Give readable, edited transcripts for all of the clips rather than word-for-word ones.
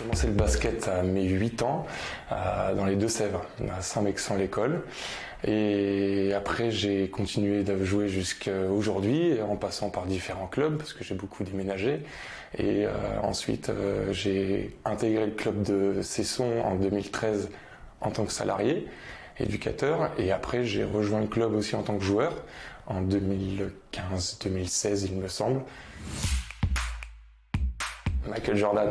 commencé le basket à mes 8 ans, dans les Deux-Sèvres, à Saint-Mexant-l'École. Et après, j'ai continué de jouer jusqu'à aujourd'hui, en passant par différents clubs, parce que j'ai beaucoup déménagé. Et ensuite, j'ai intégré le club de Cesson en 2013 en tant que salarié, éducateur. Et après, j'ai rejoint le club aussi en tant que joueur, en 2015-2016, il me semble. Michael Jordan.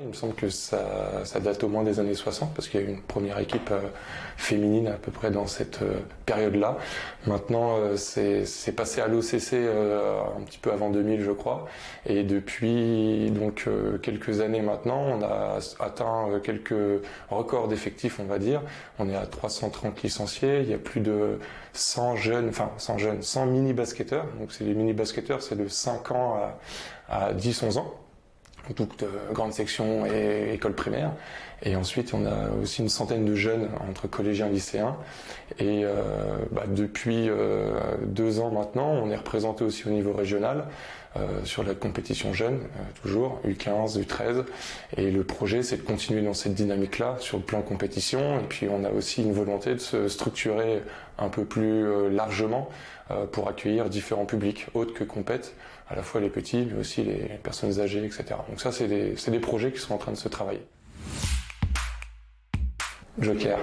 Il me semble que ça date au moins des années 60 parce qu'il y a eu une première équipe féminine à peu près dans cette période-là. Maintenant, c'est passé à l'OCC un petit peu avant 2000, je crois. Et depuis donc quelques années maintenant, on a atteint quelques records d'effectifs, on va dire. On est à 330 licenciés. Il y a plus de 100 100 mini-basketteurs. Donc c'est les mini-basketteurs, c'est de 5 ans à 10-11 ans. Toute grande section et école primaire. Et ensuite, on a aussi une centaine de jeunes entre collégiens et lycéens. Et depuis 2 ans maintenant, on est représenté aussi au niveau régional sur la compétition jeune, toujours U15, U13. Et le projet, c'est de continuer dans cette dynamique-là sur le plan compétition. Et puis, on a aussi une volonté de se structurer un peu plus largement pour accueillir différents publics autres que compètent, à la fois les petits, mais aussi les personnes âgées, etc. Donc ça, c'est des projets qui sont en train de se travailler. Joker.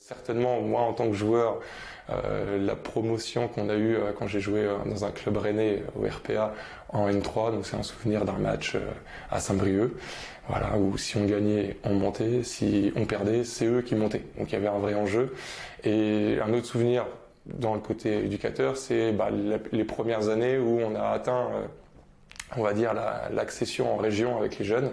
Certainement, moi, en tant que joueur, la promotion qu'on a eue quand j'ai joué dans un club rennais au RPA en N3, donc c'est un souvenir d'un match à Saint-Brieuc, voilà, où si on gagnait, on montait, si on perdait, c'est eux qui montaient. Donc il y avait un vrai enjeu. Et un autre souvenir dans le côté éducateur, c'est les premières années où on a atteint, on va dire, l'accession en région avec les jeunes,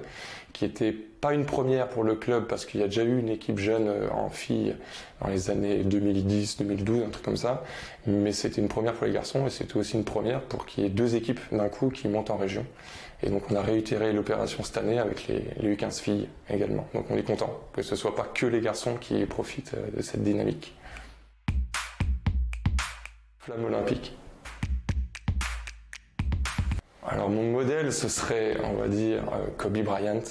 qui était pas une première pour le club parce qu'il y a déjà eu une équipe jeune en filles dans les années 2010, 2012, un truc comme ça, mais c'était une première pour les garçons et c'était aussi une première pour qu'il y ait 2 équipes d'un coup qui montent en région. Et donc on a réitéré l'opération cette année avec les U15 filles également. Donc on est content que ce soit pas que les garçons qui profitent de cette dynamique. Flamme olympique. Alors mon modèle, ce serait, on va dire, Kobe Bryant,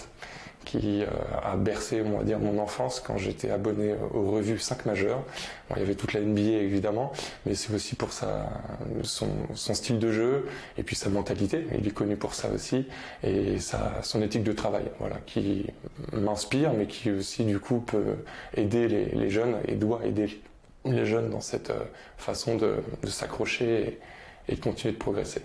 qui a bercé, on va dire, mon enfance quand j'étais abonné aux revues 5 majeures. Bon, il y avait toute la NBA évidemment, mais c'est aussi pour son style de jeu et puis sa mentalité. Il est connu pour ça aussi et son éthique de travail, voilà, qui m'inspire, mais qui aussi du coup peut aider les jeunes et doit aider les jeunes dans cette façon de s'accrocher et de continuer de progresser.